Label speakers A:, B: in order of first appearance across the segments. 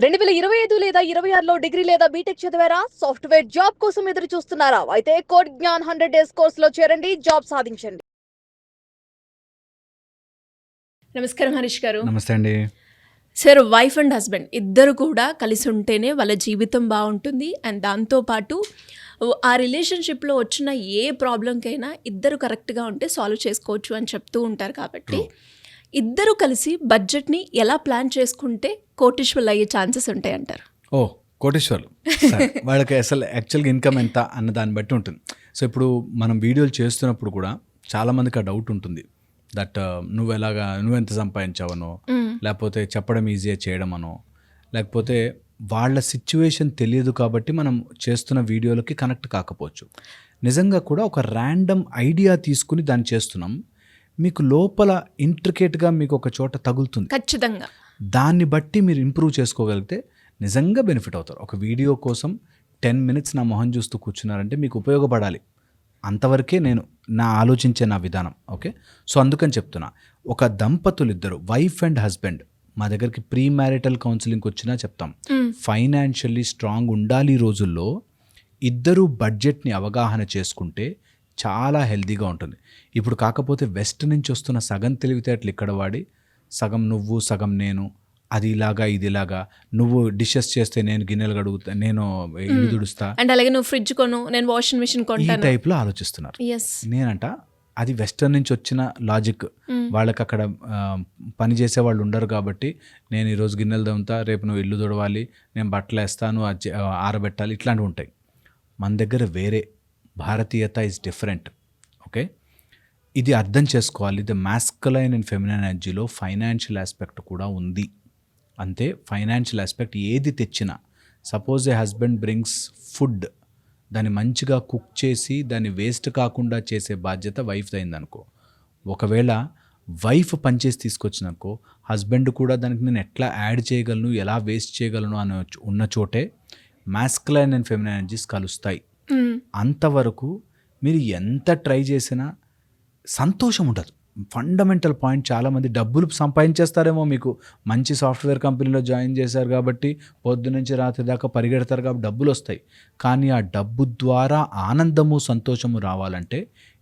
A: 2025 లేదా 26లో డిగ్రీ లేదా బీటెక్ చదివారా? సాఫ్ట్‌వేర్ జాబ్ కోసం ఎదురు చూస్తున్నారా? అయితే కోడ్ జ్ఞాన్ 100 డేస్ కోర్సులో చేరండి, జాబ్ సాధించండి.
B: నమస్కారం హరీష్ గారు.
C: నమస్తే అండి.
B: సార్, వైఫ్ అండ్ హస్బెండ్ ఇద్దరు కూడా కలిసి ఉంటేనే వాళ్ళ జీవితం బాగుంటుంది. అండ్ దాంతోపాటు ఆ రిలేషన్షిప్లో వచ్చిన ఏ ప్రాబ్లంకైనా ఇద్దరు కరెక్ట్గా ఉంటే సాల్వ్ చేసుకోవచ్చు అని చెప్తూ ఉంటారు. కాబట్టి ఇద్దరు కలిసి బడ్జెట్ని ఎలా ప్లాన్ చేసుకుంటే కోటీశ్వర్లు అయ్యే ఛాన్సెస్ ఉంటాయి అంటారు?
C: కోటీశ్వర్లు వాళ్ళకి అసలు యాక్చువల్గా ఇన్కమ్ ఎంత అన్న దాన్ని బట్టి ఉంటుంది. సో ఇప్పుడు మనం వీడియోలు చేస్తున్నప్పుడు కూడా చాలామందికి ఆ డౌట్ ఉంటుంది. దట్ నువ్వెంత సంపాదించావనో, లేకపోతే చెప్పడం ఈజీగా చేయడమనో, లేకపోతే వాళ్ళ సిచ్యువేషన్ తెలియదు కాబట్టి మనం చేస్తున్న వీడియోలకి కనెక్ట్ కాకపోవచ్చు. నిజంగా కూడా ఒక ర్యాండమ్ ఐడియా తీసుకుని దాన్ని చేస్తున్నాం. మీకు లోపల ఇంట్రికేట్గా మీకు ఒక చోట తగులుతుంది.
B: ఖచ్చితంగా
C: దాన్ని బట్టి మీరు ఇంప్రూవ్ చేసుకోగలిగితే నిజంగా బెనిఫిట్ అవుతారు. ఒక వీడియో కోసం 10 minutes నా మొహం చూస్తూ కూర్చున్నారంటే మీకు ఉపయోగపడాలి. అంతవరకే నేను ఆలోచించే విధానం. ఓకే, సో అందుకని చెప్తున్నా, ఒక దంపతులు ఇద్దరు వైఫ్ అండ్ హస్బెండ్ మా దగ్గరికి ప్రీ మ్యారిటల్ కౌన్సిలింగ్కి వచ్చినా చెప్తాం. ఫైనాన్షియల్లీ స్ట్రాంగ్ ఉండాలి. ఈ రోజుల్లో ఇద్దరు బడ్జెట్ని అవగాహన చేసుకుంటే చాలా హెల్తీగా ఉంటుంది. ఇప్పుడు కాకపోతే వెస్ట్ నుంచి వస్తున్న సగం తెలివితేటలు ఇక్కడ వాడి, సగం నువ్వు సగం నేను, అది ఇలాగా ఇది ఇలాగా, నువ్వు డిషెస్ చేస్తే నేను గిన్నెలు కడుగుతా, నేను ఇల్లు తుడుస్తా,
B: అండ్ అలాగే నువ్వు ఫ్రిడ్జ్ కొను, నేను వాషింగ్ మిషన్
C: ఈ
B: కొంటాను,
C: టైప్లో ఆలోచిస్తున్నారు. నేనంట అది వెస్టర్న్ నుంచి వచ్చిన లాజిక్. వాళ్ళకి అక్కడ పని చేసే వాళ్ళు ఉండరు కాబట్టి నేను ఈరోజు గిన్నెలు తోముతా, రేపు నువ్వు ఇల్లు తుడవాలి, నేను బట్టలు వేస్తాను, ఆరబెట్టాలి, ఇట్లాంటివి ఉంటాయి. మన దగ్గర వేరే భారతీయత ఈజ్ డిఫరెంట్. ఓకే, ఇది అర్థం చేసుకోవాలి. ది మాస్కులైన్ అండ్ ఫెమినైన్ ఎనర్జీలో ఫైనాన్షియల్ ఆస్పెక్ట్ కూడా ఉంది. అంతే, ఫైనాన్షియల్ ఆస్పెక్ట్ ఏది తెచ్చినా, suppose a husband brings food, దాన్ని మంచిగా కుక్ చేసి దాన్ని వేస్ట్ కాకుండా చేసే బాధ్యత వైఫ్ అయిందనుకో. ఒకవేళ వైఫ్ పనిచేసి తీసుకొచ్చిననుకో, హస్బెండ్ కూడా దానికి నేను ఎట్లా యాడ్ చేయగలను, ఎలా వేస్ట్ చేయగలను అని ఉన్న చోటే మాస్కులైన్ అండ్ ఫెమినైన్ ఎనర్జీస్ కలుస్తాయి. అంతవరకు మీరు ఎంత ట్రై చేసినా సంతోషం ఉండదు. Fundamental point. చాలామంది డబ్బులు సంపాదించేస్తారేమో, మీకు మంచి సాఫ్ట్వేర్ కంపెనీలో జాయిన్ చేశారు కాబట్టి పొద్దు నుంచి రాత్రి దాకా పరిగెడతారు కాబట్టి డబ్బులు వస్తాయి. కానీ ఆ డబ్బు ద్వారా ఆనందము సంతోషము రావాలంటే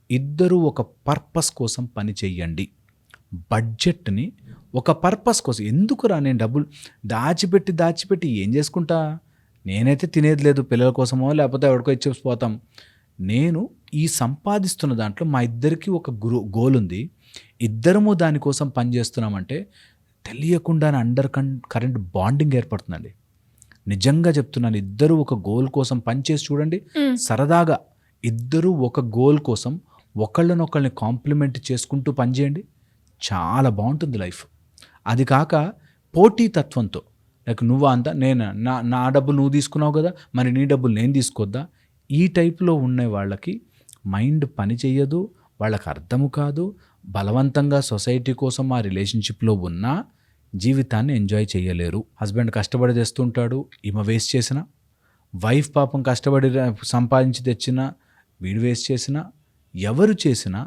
C: ఇద్దరూ ఒక పర్పస్ కోసం పని చెయ్యండి. బడ్జెట్ని ఒక పర్పస్ కోసం, ఎందుకురా నేను డబ్బులు దాచిపెట్టి ఏం చేసుకుంటా, నేనైతే తినేది లేదు, పిల్లల కోసమో లేకపోతే ఎవరికో ఇచ్చిపోతాం. నేను ఈ సంపాదిస్తున్న దాంట్లో మా ఇద్దరికి ఒక గోల్ ఉంది, ఇద్దరము దానికోసం పనిచేస్తున్నామంటే తెలియకుండానే అండర్ కరెంట్ బాండింగ్ ఏర్పడుతుందండి. నిజంగా చెప్తున్నాను, ఇద్దరు ఒక గోల్ కోసం పనిచేసి చూడండి. సరదాగా ఇద్దరు ఒక గోల్ కోసం ఒకళ్ళనొకళ్ళని కాంప్లిమెంట్ చేసుకుంటూ పనిచేయండి, చాలా బాగుంటుంది లైఫ్. అది కాక పోటీతత్వంతో, లైక్ నువ్వు అంతా నేను, నా డబ్బులు నువ్వు తీసుకున్నావు కదా, మరి నీ డబ్బులు నేను తీసుకోద్దా, ఈ టైప్లో ఉండే వాళ్ళకి మైండ్ పని చెయ్యదు, వాళ్ళకి అర్థము కాదు. బలవంతంగా సొసైటీ కోసం ఆ రిలేషన్షిప్లో ఉన్నా జీవితాన్ని ఎంజాయ్ చేయలేరు. హస్బెండ్ కష్టపడి తెస్తుంటాడు, ఈమె వేస్ట్ చేసిన, వైఫ్ పాపం కష్టపడి సంపాదించి తెచ్చిన, వీడు వేస్ట్ చేసిన, ఎవరు చేసినా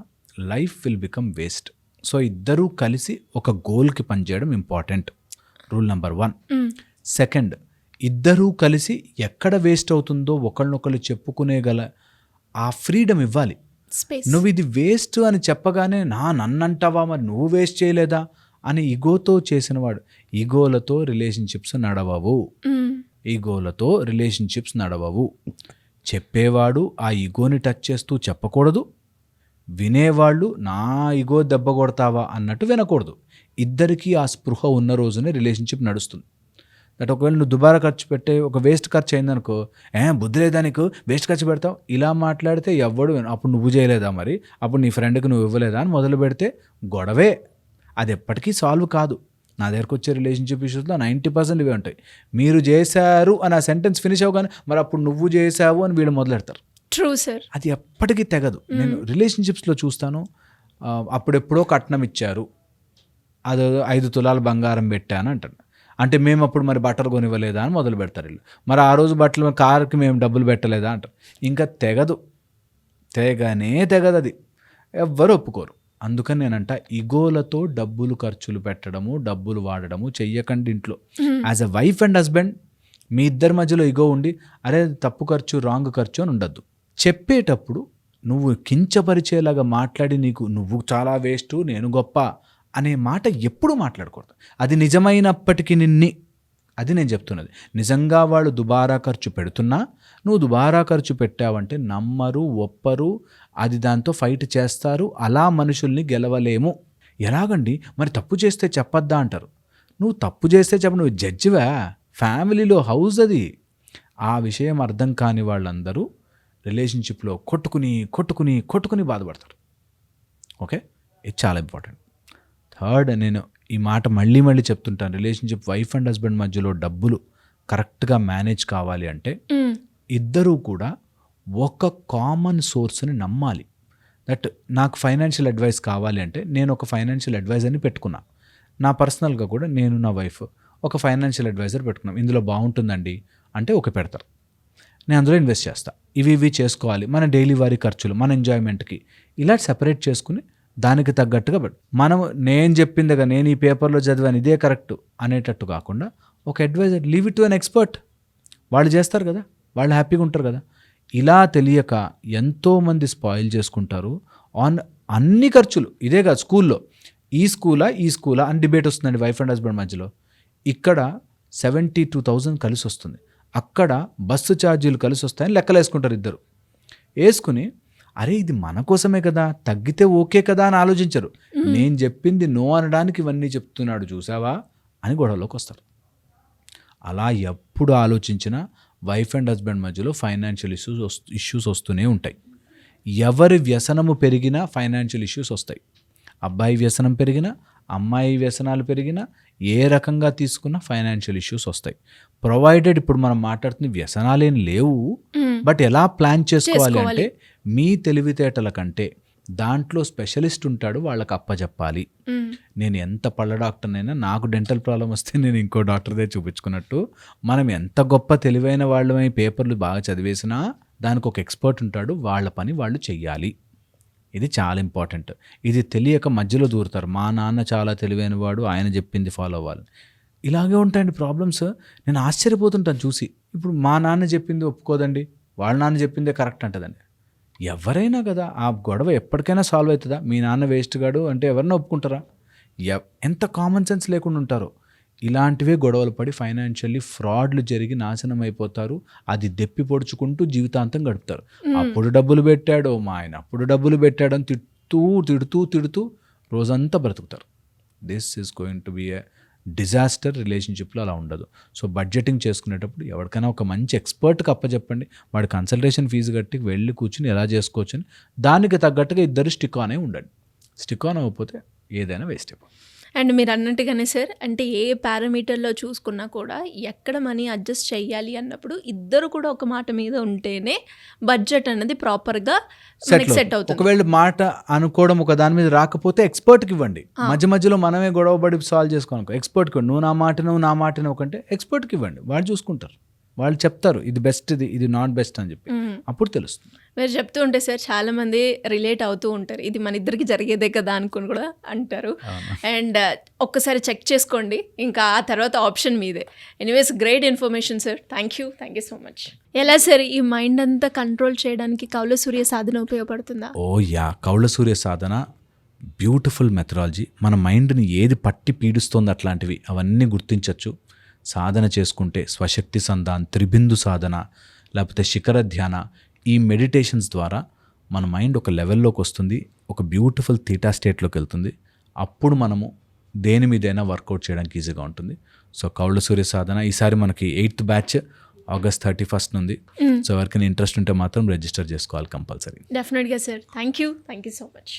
C: life will become waste. So ఇద్దరూ కలిసి ఒక గోల్కి పనిచేయడం ఇంపార్టెంట్, రూల్ నెంబర్ 1. సెకండ్, ఇద్దరూ కలిసి ఎక్కడ వేస్ట్ అవుతుందో ఒకళ్ళనొకళ్ళు చెప్పుకునేగల ఆ ఫ్రీడమ్ ఇవ్వాలి. నువ్వు ఇది వేస్ట్ అని చెప్పగానే నన్నంటావా, మరి నువ్వు వేస్ట్ చేయలేదా అని ఈగోతో చేసినవాడు, ఈగోలతో రిలేషన్షిప్స్ నడవవు. చెప్పేవాడు ఆ ఈగోని టచ్ చేస్తూ చెప్పకూడదు, వినేవాళ్ళు నా ఈగో దెబ్బ కొడతావా అన్నట్టు వినకూడదు. ఇద్దరికీ ఆ స్పృహ ఉన్న రోజునే రిలేషన్షిప్ నడుస్తుంది. దట్ ఒకవేళ నువ్వు దుబారా ఖర్చు పెట్టే ఒక వేస్ట్ ఖర్చు అయిందనుకో, బుద్ధి లేదా నీకు, వేస్ట్ ఖర్చు పెడతావు, ఇలా మాట్లాడితే ఎవ్వడు, అప్పుడు నువ్వు చేయలేదా, మరి అప్పుడు నీ ఫ్రెండ్కి నువ్వు ఇవ్వలేదా అని మొదలు పెడితే గొడవే. అది ఎప్పటికీ సాల్వ్ కాదు. నా దగ్గరకు వచ్చే రిలేషన్షిప్ ఇష్యూస్లో 90% ఇవే ఉంటాయి. మీరు చేశారు అని ఆ సెంటెన్స్ ఫినిష్ అవ్వగానే మరి అప్పుడు నువ్వు చేశావు అని వీళ్ళు మొదలెడతారు.
B: ట్రూ సార్,
C: అది ఎప్పటికీ తెగదు. నేను రిలేషన్షిప్స్లో చూస్తాను, అప్పుడెప్పుడో కట్నం ఇచ్చారు, అది 5 తులాల బంగారం పెట్టాను అంటాడు. అంటే మేము అప్పుడు మరి బట్టలు కొనివ్వలేదా అని మొదలు పెడతారు వీళ్ళు. మరి ఆ రోజు బట్టలు కార్కి మేము డబ్బులు పెట్టలేదా అంటారు. ఇంకా తెగదు, తెగదు, అది ఎవ్వరు ఒప్పుకోరు. అందుకని నేనంట ఇగోలతో డబ్బులు ఖర్చులు పెట్టడము, డబ్బులు వాడడము చెయ్యకండి ఇంట్లో. As a wife and husband మీ ఇద్దరి మధ్యలో ఇగో ఉండి అరే తప్పు ఖర్చు, రాంగ్ ఖర్చు అని ఉండద్దు. చెప్పేటప్పుడు నువ్వు కించపరిచేలాగా మాట్లాడి నువ్వు చాలా వేస్ట్, నేను గొప్ప అనే మాట ఎప్పుడూ మాట్లాడకూడదు. అది నిజమైనప్పటికీ అది నేను చెప్తున్నది. నిజంగా వాళ్ళు దుబారా ఖర్చు పెడుతున్నా నువ్వు దుబారా ఖర్చు పెట్టావంటే నమ్మరు, ఒప్పరు, అది దాంతో ఫైట్ చేస్తారు. అలా మనుషుల్ని గెలవలేము. ఎలాగండి మరి తప్పు చేస్తే చెప్పొద్దా అంటారు. నువ్వు తప్పు చేస్తే నువ్వు జడ్జివా? ఫ్యామిలీలో హౌస్ అది. ఆ విషయం అర్థం కాని వాళ్ళందరూ రిలేషన్షిప్లో కొట్టుకుని బాధపడతారు. ఓకే, ఇది చాలా ఇంపార్టెంట్. థర్డ్, నేను ఈ మాట మళ్ళీ చెప్తుంటాను, రిలేషన్షిప్ వైఫ్ అండ్ హస్బెండ్ మధ్యలో డబ్బులు కరెక్ట్గా మేనేజ్ కావాలి అంటే ఇద్దరూ కూడా ఒక కామన్ సోర్స్ని నమ్మాలి. దట్ నాకు ఫైనాన్షియల్ అడ్వైస్ కావాలి అంటే నేను ఒక ఫైనాన్షియల్ అడ్వైజర్ని పెట్టుకున్నా. నా పర్సనల్గా కూడా నేను నా వైఫ్ ఒక ఫైనాన్షియల్ అడ్వైజర్ పెట్టుకున్నాం. ఇందులో బాగుంటుందండి అంటే పెడతారు. నేను అందులో ఇన్వెస్ట్ చేస్తా. ఇవి చేసుకోవాలి, మన డైలీ వారీ ఖర్చులు, మన ఎంజాయ్మెంట్కి, ఇలా సెపరేట్ చేసుకుని దానికి తగ్గట్టుగా నేను చెప్పిందిగా నేను ఈ పేపర్లో చదివాను ఇదే కరెక్ట్ అనేటట్టు కాకుండా ఒక adviser, leave it to an expert. వాళ్ళు చేస్తారు కదా, వాళ్ళు హ్యాపీగా ఉంటారు కదా. ఇలా తెలియక ఎంతోమంది స్పాయిల్ చేసుకుంటారు ఆన్ అన్ని ఖర్చులు. ఇదే కాదు, స్కూల్లో ఈ స్కూలా అని డిబేట్ వస్తుందండి వైఫ్ అండ్ హస్బెండ్ మధ్యలో. ఇక్కడ 72,000 కలిసి వస్తుంది, అక్కడ బస్సు ఛార్జీలు కలిసి వస్తాయని లెక్కలు వేసుకుంటారు ఇద్దరు. వేసుకుని అరే ఇది మన కోసమే కదా, తగ్గితే ఓకే కదా అని ఆలోచించరు. నేను చెప్పింది నో అనడానికి ఇవన్నీ చెప్తున్నాడు చూసావా అని గొడవలోకి వస్తారు. అలా ఎప్పుడు ఆలోచించినా వైఫ్ అండ్ హస్బెండ్ మధ్యలో ఫైనాన్షియల్ ఇష్యూస్ వస్తూనే ఉంటాయి. ఎవరి వ్యసనము పెరిగినా ఫైనాన్షియల్ ఇష్యూస్ వస్తాయి. అబ్బాయి వ్యసనం పెరిగినా, అమ్మాయి వ్యసనాలు పెరిగినా, ఏ రకంగా తీసుకున్నా ఫైనాన్షియల్ ఇష్యూస్ వస్తాయి. ప్రొవైడెడ్ ఇప్పుడు మనం మాట్లాడుతున్న వ్యసనాలేం లేవు, బట్ ఎలా ప్లాన్ చేసుకోవాలి అంటే మీ తెలివితేటల కంటే దాంట్లో స్పెషలిస్ట్ ఉంటాడు, వాళ్ళకి అప్పచెప్పాలి. నేను ఎంత పళ్ళ డాక్టర్నైనా నాకు డెంటల్ ప్రాబ్లం వస్తే నేను ఇంకో డాక్టర్దే చూపించుకున్నట్టు, మనం ఎంత గొప్ప తెలివైన వాళ్ళమై పేపర్లు బాగా చదివేసినా దానికి ఒక ఎక్స్పర్ట్ ఉంటాడు, వాళ్ళ పని వాళ్ళు చెయ్యాలి. ఇది చాలా ఇంపార్టెంట్. ఇది తెలియక మధ్యలో దూరుతారు. మా నాన్న చాలా తెలివైన వాడు, ఆయన చెప్పింది ఫాలో అవ్వాలి. ఇలాగే ఉంటాయండి ప్రాబ్లమ్స్. నేను ఆశ్చర్యపోతుంటాను చూసి. ఇప్పుడు మా నాన్న చెప్పింది ఒప్పుకోదండి, వాళ్ళ నాన్న చెప్పిందే కరెక్ట్ అంటదండి. ఎవరైనా కదా, ఆ గొడవ ఎప్పటికైనా సాల్వ్ అవుతుందా? మీ నాన్న వేస్ట్ గాడు అంటే ఎవరైనా ఒప్పుకుంటారా? ఎంత కామన్ సెన్స్ లేకుండా ఉంటారో. ఇలాంటివే గొడవలు పడి ఫైనాన్షియల్లీ ఫ్రాడ్లు జరిగి నాశనం అయిపోతారు. అది దెప్పి పొడుచుకుంటూ జీవితాంతం గడుపుతారు. అప్పుడు డబ్బులు పెట్టాడో మా ఆయన, అప్పుడు డబ్బులు పెట్టాడని తిడుతూ రోజంతా బ్రతుకుతారు. This is going to be a disaster. రిలేషన్షిప్లో అలా ఉండదు. సో బడ్జెటింగ్ చేసుకునేటప్పుడు ఎవరికైనా ఒక మంచి ఎక్స్పర్ట్కి అప్పచెప్పండి. వాడి కన్సల్టేషన్ ఫీజు కట్టి వెళ్ళి కూర్చుని ఎలా చేసుకోవచ్చు అని దానికి తగ్గట్టుగా ఇద్దరు స్టిక్ ఆనే ఉండండి. స్టిక్ ఆన్ అవ్వకపోతే ఏదైనా వేస్ట్ అయిపోతుంది.
B: అండ్ మీరు అన్నట్టుగానే సార్, అంటే ఏ పారామీటర్లో చూసుకున్నా కూడా ఎక్కడ మనీ అడ్జస్ట్ చేయాలి అన్నప్పుడు ఇద్దరు కూడా ఒక మాట మీద ఉంటేనే బడ్జెట్ అన్నది ప్రాపర్గా సెట్ అవుతుంది.
C: ఒకవేళ మాట అనుకోవడం ఒక దాని మీద రాకపోతే ఎక్స్పర్ట్కి ఇవ్వండి. మధ్యలో మనమే గొడవపడి సాల్వ్ చేసుకోనుకో, ఎక్స్పర్ట్కి ఇవ్వండి. నువ్వు నా మాట ఒకంటే ఎక్స్పర్ట్కి ఇవ్వండి. వాళ్ళు చూసుకుంటారు, వాళ్ళు చెప్తారు ఇది బెస్ట్, ఇది నాట్ బెస్ట్ అని చెప్పి. అప్పుడు తెలుస్తుంది.
B: మీరు చెప్తూ ఉంటే సార్ చాలామంది రిలేట్ అవుతూ ఉంటారు, ఇది మన ఇద్దరికి జరిగేదే కదా అనుకుని కూడా అంటారు. అండ్ ఒక్కసారి చెక్ చేసుకోండి, ఇంకా ఆ తర్వాత ఆప్షన్ మీదే. Anyways great information sir, thank you so much. ఎలా సార్ ఈ మైండ్ అంతా కంట్రోల్ చేయడానికి కౌల సూర్య సాధన ఉపయోగపడుతుందా?
C: కౌల సూర్య సాధన బ్యూటిఫుల్ మెథడాలజీ. మన మైండ్ని ఏది పట్టి పీడిస్తోంది అట్లాంటివి అవన్నీ గుర్తించవచ్చు. సాధన చేసుకుంటే స్వశక్తి సంధాన్, త్రిబిందు సాధన, లేకపోతే శిఖర ధ్యాన, ఈ మెడిటేషన్స్ ద్వారా మన మైండ్ ఒక లెవెల్లోకి వస్తుంది, ఒక బ్యూటిఫుల్ థీటా స్టేట్లోకి వెళ్తుంది. అప్పుడు మనము దేని మీదైనా వర్కౌట్ చేయడానికి ఈజీగా ఉంటుంది. సో కౌల సూర్య సాధన ఈసారి మనకి 8th బ్యాచ్ August 31st నుండి. సో ఎవరికైనా ఇంట్రెస్ట్ ఉంటే మాత్రం రిజిస్టర్ చేసుకోవాలి కంపల్సరీ.
B: డెఫినెట్గా sir. Thank you so much.